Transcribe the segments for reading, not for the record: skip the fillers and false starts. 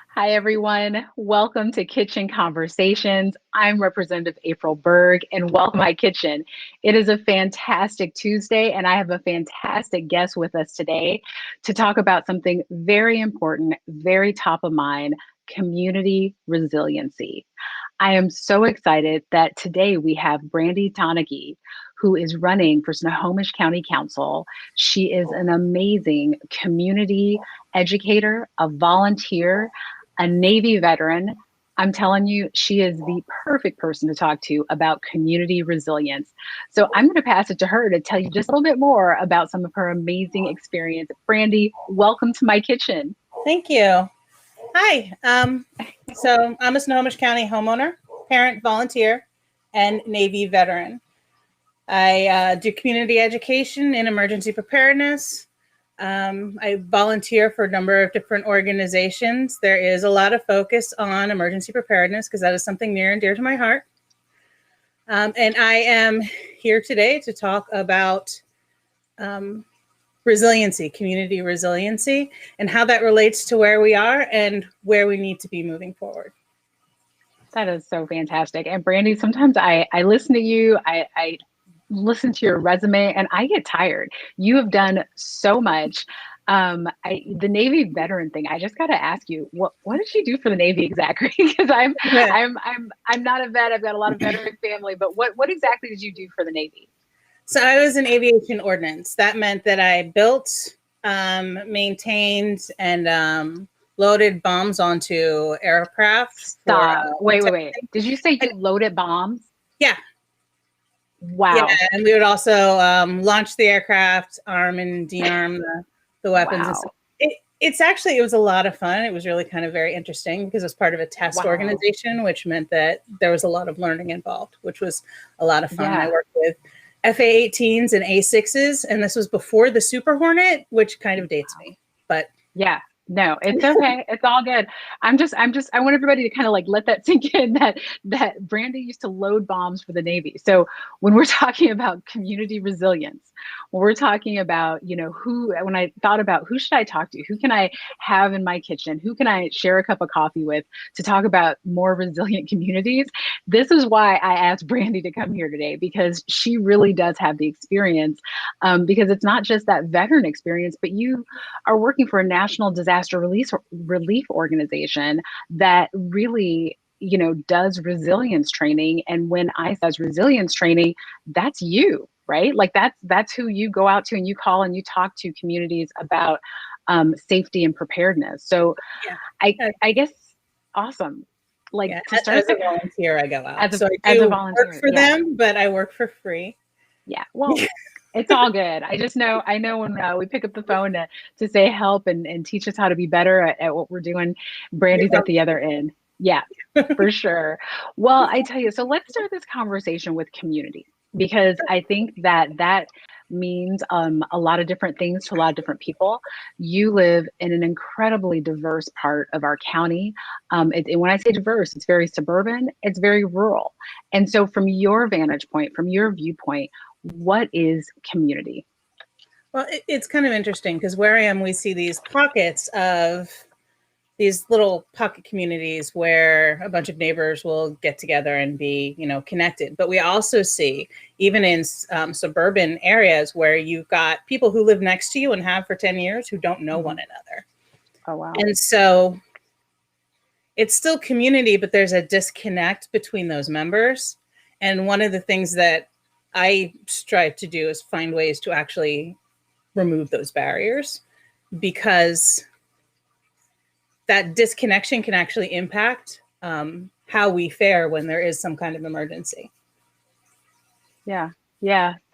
Hi, everyone. Welcome to Kitchen Conversations. I'm Representative April Berg, and welcome to my kitchen. It is a fantastic Tuesday, and I have a fantastic guest with us today to talk about something very important, very top of mind, community resiliency. I am so excited that today we have Brandy Donaghy, who is running for Snohomish County Council. She is an amazing community educator, a volunteer, a Navy veteran. I'm telling you, she is the perfect person to talk to about community resilience. So I'm going to pass it to her to tell you just a little bit more about some of her amazing experience. Brandy, welcome to my kitchen. Thank you. Hi. So I'm a Snohomish County homeowner, parent, volunteer, and Navy veteran. I do community education in emergency preparedness. I volunteer for a number of different organizations. There is a lot of focus on emergency preparedness because that is something near and dear to my heart. And I am here today to talk about resiliency, community resiliency, and how that relates to where we are and where we need to be moving forward. That is so fantastic. And Brandy, sometimes I listen to you, I listen to your resume, and I get tired. You have done so much. The Navy veteran thing, I just got to ask you, what did you do for the Navy exactly? Because I'm not a vet. I've got a lot of veteran family, but what exactly did you do for the Navy? So I was in aviation ordnance. That meant that I built, maintained, and loaded bombs onto aircraft. Stop. Wait. Did you say you loaded bombs? Yeah. Wow. Yeah, and we would also launch the aircraft, arm and de-arm the weapons. Wow. It was a lot of fun. It was really kind of very interesting because it was part of a test organization, which meant that there was a lot of learning involved, which was a lot of fun. Yeah. I worked with FA-18s and A-6s, and this was before the Super Hornet, which kind of dates me, but yeah. No, it's okay. It's all good. I want everybody to kind of like let that sink in that Brandy used to load bombs for the Navy. So when we're talking about community resilience, when we're talking about, when I thought about who should I talk to, who can I have in my kitchen, who can I share a cup of coffee with to talk about more resilient communities, this is why I asked Brandy to come here today, because she really does have the experience, because it's not just that veteran experience, but you are working for a national disaster relief organization that really does resilience training. And when I says resilience training, that's you, right? Like that's who you go out to and you call and you talk to communities about safety and preparedness. So yeah. I guess awesome. Like to start as a volunteer, I go out. As a volunteer, work for them, but I work for free. Yeah. Well, it's all good. I know when we pick up the phone to say help and teach us how to be better at what we're doing, Brandy's at the other end. Yeah, for sure. Well, I tell you, so let's start this conversation with community, because I think that means a lot of different things to a lot of different people. You live in an incredibly diverse part of our county. And when I say diverse, it's very suburban, it's very rural. And so from your vantage point, from your viewpoint, what is community? Well, it's kind of interesting because where I am, we see these pockets of these little pocket communities where a bunch of neighbors will get together and be, connected. But we also see, even in suburban areas, where you've got people who live next to you and have for 10 years who don't know one another. Oh, wow. And so it's still community, but there's a disconnect between those members. And one of the things that I strive to do is find ways to actually remove those barriers, because that disconnection can actually impact how we fare when there is some kind of emergency. Yeah,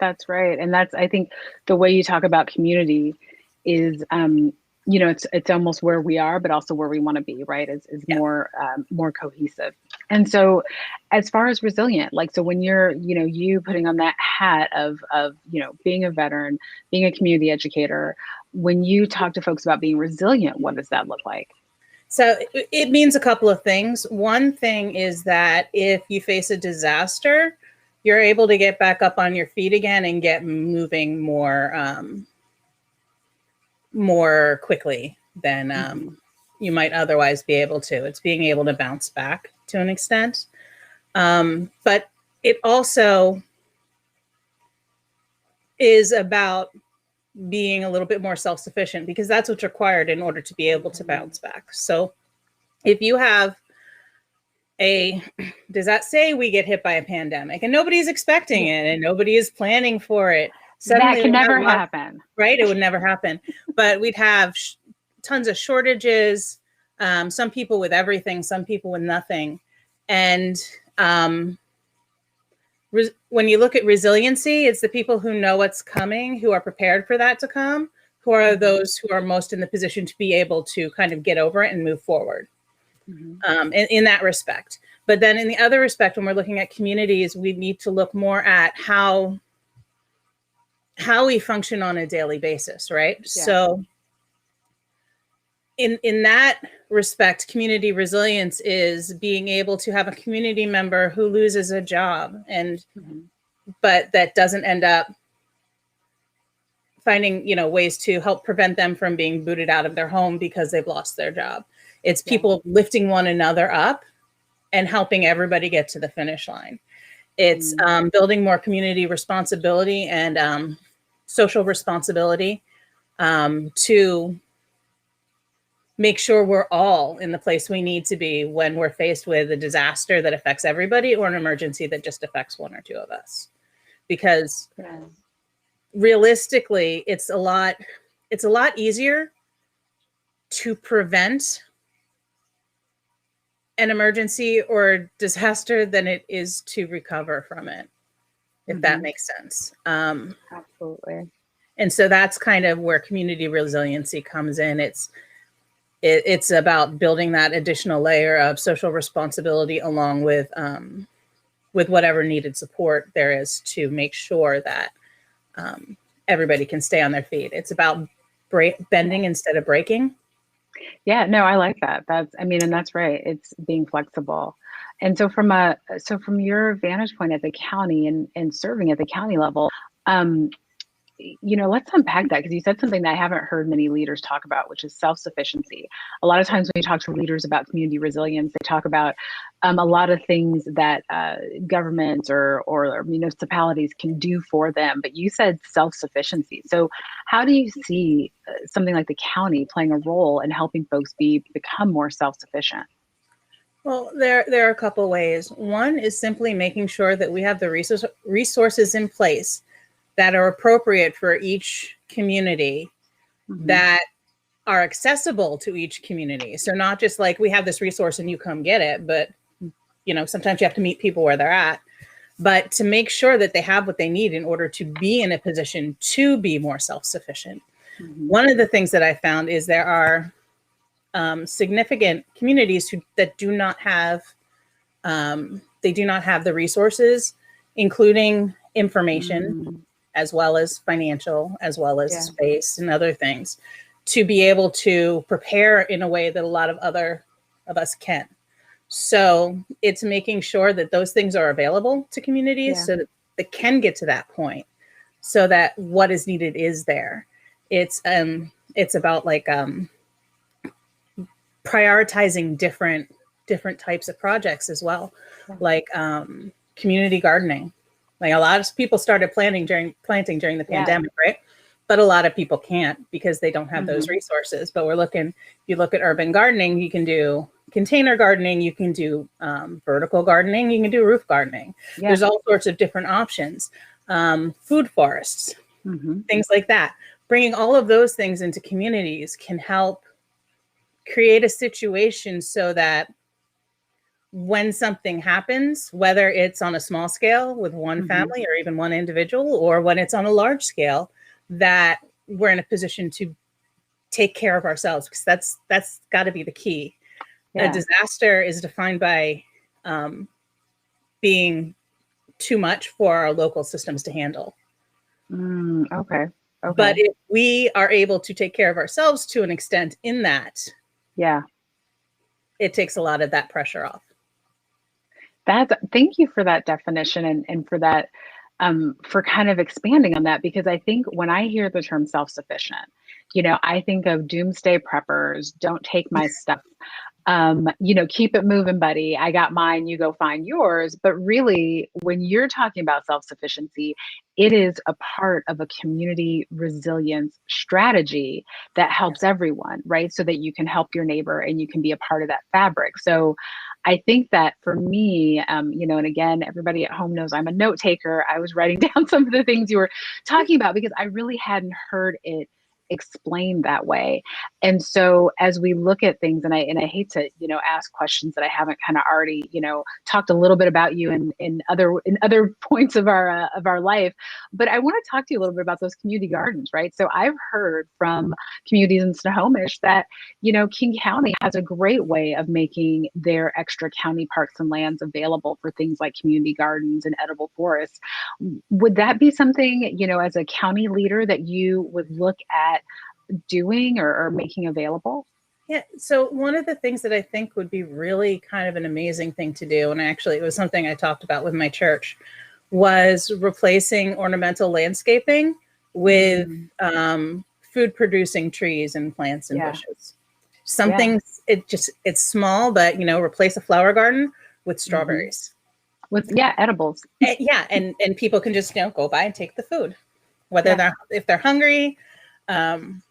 that's right. And that's, I think, the way you talk about community is, it's almost where we are, but also where we want to be, right? Is more cohesive. And so as far as resilient, like, so when you're, you putting on that hat of, being a veteran, being a community educator, when you talk to folks about being resilient, what does that look like? So it means a couple of things. One thing is that if you face a disaster, you're able to get back up on your feet again and get moving more quickly than you might otherwise be able to. It's being able to bounce back to an extent. But it also is about being a little bit more self-sufficient, because that's what's required in order to be able to bounce back. So if you have does that say we get hit by a pandemic and nobody's expecting it and nobody is planning for it? Suddenly, that can never happen. Right? It would never happen. But we'd have tons of shortages, some people with everything, some people with nothing. And when you look at resiliency, it's the people who know what's coming, who are prepared for that to come, who are those who are most in the position to be able to kind of get over it and move forward. In that respect. But then in the other respect, when we're looking at communities, we need to look more at how we function on a daily basis, right? Yeah. So in that respect, community resilience is being able to have a community member who loses a job but that doesn't end up finding, ways to help prevent them from being booted out of their home because they've lost their job. It's people lifting one another up and helping everybody get to the finish line. It's building more community responsibility and social responsibility to make sure we're all in the place we need to be when we're faced with a disaster that affects everybody or an emergency that just affects one or two of us. Because realistically, it's a lot easier to prevent an emergency or disaster than it is to recover from it, if that makes sense. Absolutely. And so that's kind of where community resiliency comes in. It's about building that additional layer of social responsibility along with whatever needed support there is to make sure that everybody can stay on their feet. It's about bending instead of breaking. Yeah, no, I like that. And that's right. It's being flexible. And so from your vantage point at the county and serving at the county level, let's unpack that, because you said something that I haven't heard many leaders talk about, which is self-sufficiency. A lot of times when you talk to leaders about community resilience, they talk about a lot of things that governments or municipalities can do for them. But you said self-sufficiency. So how do you see something like the county playing a role in helping folks become more self-sufficient? Well, there are a couple ways. One is simply making sure that we have the resources in place that are appropriate for each community, that are accessible to each community. So not just like we have this resource and you come get it, but sometimes you have to meet people where they're at, but to make sure that they have what they need in order to be in a position to be more self-sufficient. One of the things that I found is there are significant communities that do not have the resources, including information, as well as financial, as well as space and other things, to be able to prepare in a way that a lot of us can. So it's making sure that those things are available to communities so that they can get to that point, so that what is needed is there. It's about prioritizing different types of projects as well, like community gardening. Like a lot of people started planting during the pandemic, right? But a lot of people can't because they don't have those resources. But if you look at urban gardening, you can do container gardening, you can do vertical gardening, you can do roof gardening. There's all sorts of different options. Food forests, things like that. Bringing all of those things into communities can help create a situation so that when something happens, whether it's on a small scale with one family or even one individual, or when it's on a large scale, that we're in a position to take care of ourselves, because that's got to be the key. A disaster is defined by being too much for our local systems to handle. Okay. But if we are able to take care of ourselves to an extent in that, it takes a lot of that pressure off. Thank you for that definition and for that, for kind of expanding on that, because I think when I hear the term self-sufficient, I think of doomsday preppers, don't take my stuff. Keep it moving, buddy. I got mine, you go find yours. But really, when you're talking about self-sufficiency, it is a part of a community resilience strategy that helps everyone, right? So that you can help your neighbor and you can be a part of that fabric. So I think that for me, and again, everybody at home knows I'm a note taker. I was writing down some of the things you were talking about because I really hadn't heard it explained that way. And so as we look at things, and I hate to, ask questions that I haven't kind of already, talked a little bit about you in other points of our life, but I want to talk to you a little bit about those community gardens, right? So I've heard from communities in Snohomish that, King County has a great way of making their extra county parks and lands available for things like community gardens and edible forests. Would that be something, as a county leader that you would look at doing or making available? Yeah. So one of the things that I think would be really kind of an amazing thing to do, and actually it was something I talked about with my church, was replacing ornamental landscaping with food producing trees and plants and bushes. Something it's small, but replace a flower garden with strawberries. With edibles. And people can just go by and take the food, whether if they're hungry,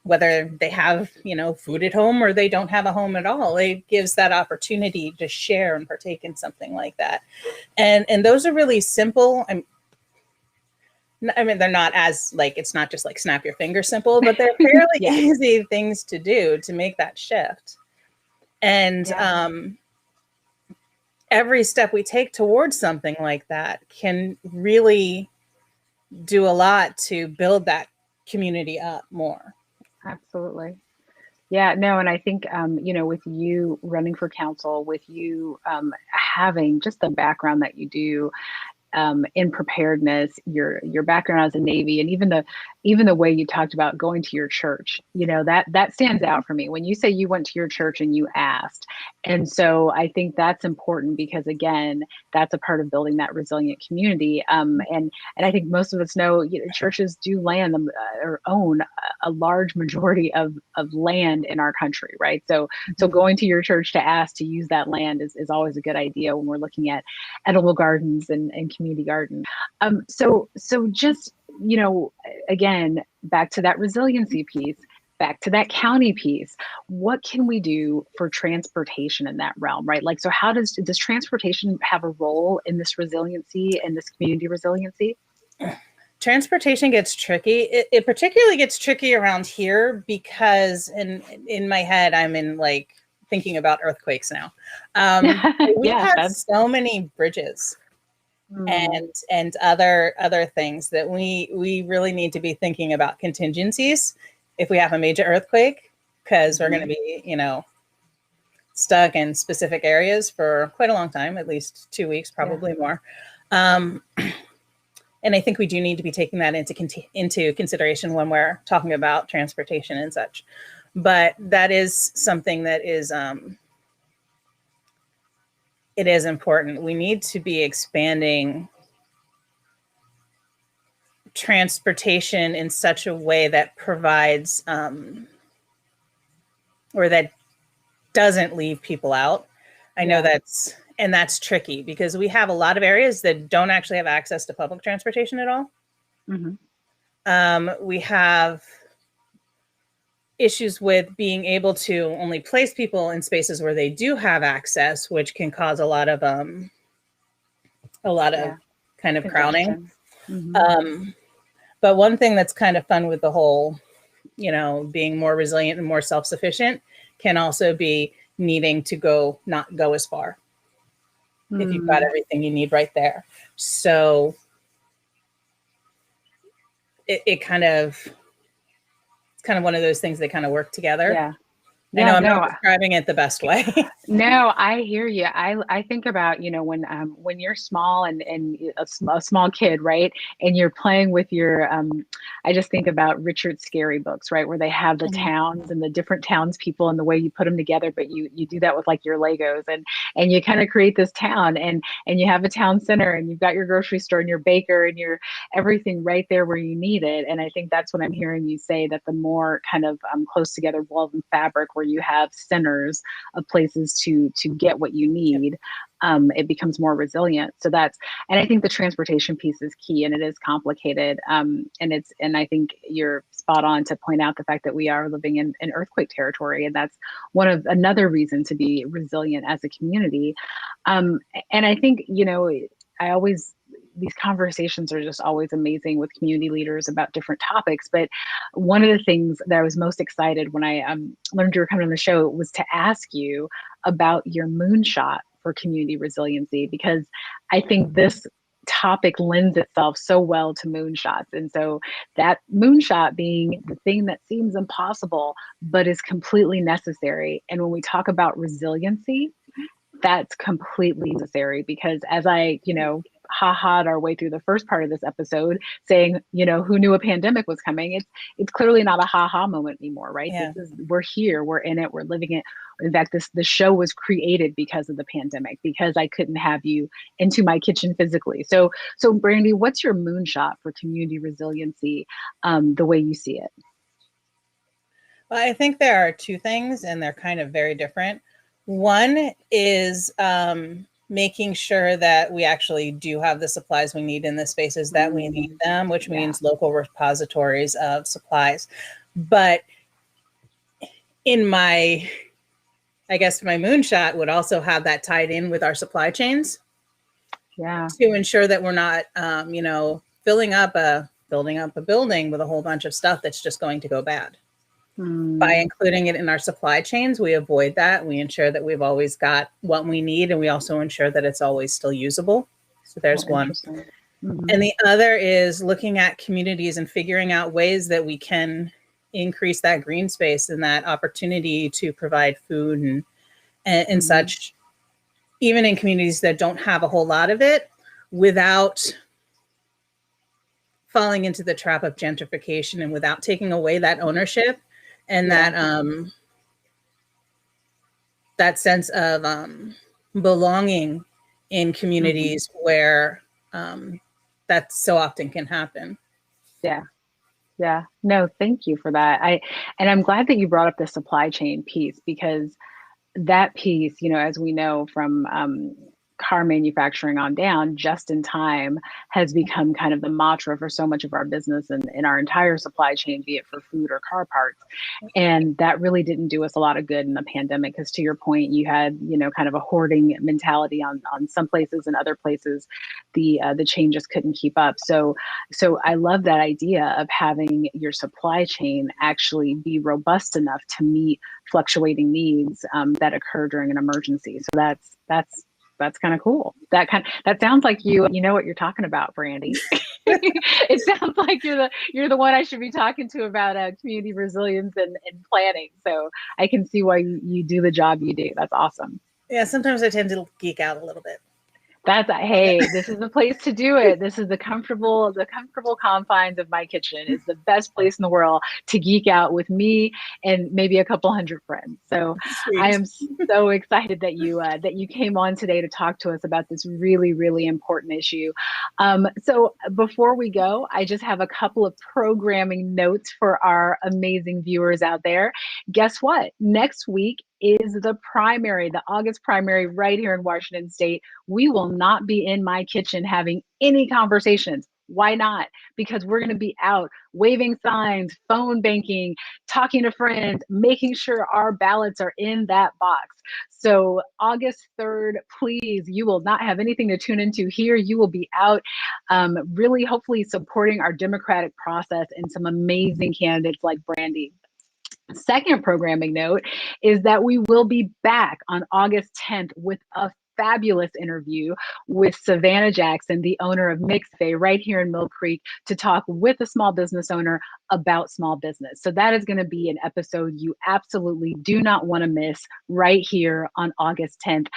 whether they have food at home or they don't have a home at all. It gives that opportunity to share and partake in something like that. And those are really simple. I mean, they're not as it's not just like snap your finger simple, but they're fairly easy things to do to make that shift. And every step we take towards something like that can really do a lot to build that community up more. Absolutely. Yeah, no, and I think, with you running for council, with you having just the background that you do, in preparedness, your background as a Navy, and even the way you talked about going to your church, that stands out for me when you say you went to your church and you asked. And so I think that's important because again, that's a part of building that resilient community. And I think most of us know, churches do land or own a large majority of land in our country, right? So going to your church to ask to use that land is always a good idea when we're looking at edible gardens and community garden. So just, again, back to that resiliency piece, back to that county piece, what can we do for transportation in that realm, right? Like, so how does transportation have a role in this resiliency and this community resiliency? Transportation gets tricky. It particularly gets tricky around here because in my head, I'm in thinking about earthquakes now. We have so many bridges and other things that we really need to be thinking about contingencies if we have a major earthquake, because we're going to be stuck in specific areas for quite a long time, at least 2 weeks, probably more. And I think we do need to be taking that into consideration when we're talking about transportation and such. But that is something that is it is important. We need to be expanding transportation in such a way that provides or that doesn't leave people out. I know that's tricky because we have a lot of areas that don't actually have access to public transportation at all. We have issues with being able to only place people in spaces where they do have access, which can cause a lot of kind of crowding. But one thing that's kind of fun with the whole, being more resilient and more self-sufficient can also be needing to not go as far if you've got everything you need right there. So it's kind of one of those things that kind of work together. I know Yeah, I'm no, not describing it the best way. no, I hear you. I think about, when you're small and a small kid, right? And you're playing with your I just think about Richard Scarry books, right? Where they have the Mhm. towns and the different townspeople and the way you put them together, but you do that with like your Legos and you kind of create this town and you have a town center and you've got your grocery store and your baker and your everything right there where you need it. And I think that's what I'm hearing you say, that the more kind of close together woven fabric where you have centers of places to get what you Yep. need, it becomes more resilient. So and I think the transportation piece is key, and it is complicated. And I think you're spot on to point out the fact that we are living in earthquake territory, and that's another reason to be resilient as a community. And I think, I always, these conversations are just always amazing with community leaders about different topics. But one of the things that I was most excited when I learned you were coming on the show was to ask you about your moonshot for community resiliency, because I think this topic lends itself so well to moonshots. And so that moonshot being the thing that seems impossible, but is completely necessary. And when we talk about resiliency, that's completely necessary, because as I, ha-ha'd our way through the first part of this episode saying, who knew a pandemic was coming? It's clearly not a ha-ha moment anymore, right? Yeah. We're here, we're in it, we're living it. In fact, the show was created because of the pandemic, because I couldn't have you into my kitchen physically. So Brandy, what's your moonshot for community resiliency, the way you see it? Well, I think there are two things, and they're kind of very different. One is making sure that we actually do have the supplies we need in the spaces that we need them, which means local repositories of supplies. But in my moonshot would also have that tied in with our supply chains. Yeah. To ensure that we're not, building up a building with a whole bunch of stuff that's just going to go bad. By including it in our supply chains, we avoid that. We ensure that we've always got what we need, and we also ensure that it's always still usable. So there's one. And the other is looking at communities and figuring out ways that we can increase that green space and that opportunity to provide food and such, even in communities that don't have a whole lot of it, without falling into the trap of gentrification and without taking away that ownership and that sense of belonging in communities where that so often can happen. Yeah. No, thank you for that. And I'm glad that you brought up the supply chain piece, because that piece, as we know from car manufacturing on down, just in time has become kind of the mantra for so much of our business and in our entire supply chain, be it for food or car parts. And that really didn't do us a lot of good in the pandemic, because to your point, you had, kind of a hoarding mentality on some places, and other places the chain just couldn't keep up. So I love that idea of having your supply chain actually be robust enough to meet fluctuating needs that occur during an emergency. So that's kind of cool. That sounds like you know what you're talking about, Brandy. It sounds like you're the one I should be talking to about community resilience and planning. So I can see why you do the job you do. That's awesome. Yeah, sometimes I tend to geek out a little bit. Hey, this is the place to do it. This is the comfortable confines of my kitchen is the best place in the world to geek out with me and maybe a couple hundred friends. So Sweet. I am so excited that you came on today to talk to us about this really, really important issue. So before we go, I just have a couple of programming notes for our amazing viewers out there. Guess what? Next week is the August primary right here in Washington State. We will not be in my kitchen having any conversations. Why not? Because we're going to be out waving signs, phone banking, talking to friends, making sure our ballots are in that box. So August 3rd, please, you will not have anything to tune into here. You will be out really hopefully supporting our democratic process and some amazing candidates like Brandy. Second programming note is that we will be back on August 10th with a fabulous interview with Savannah Jackson, the owner of MixFay right here in Mill Creek, to talk with a small business owner about small business. So that is going to be an episode you absolutely do not want to miss right here on August 10th.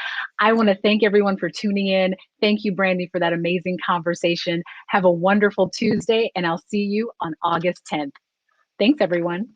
I want to thank everyone for tuning in. Thank you, Brandy, for that amazing conversation. Have a wonderful Tuesday, and I'll see you on August 10th. Thanks, everyone.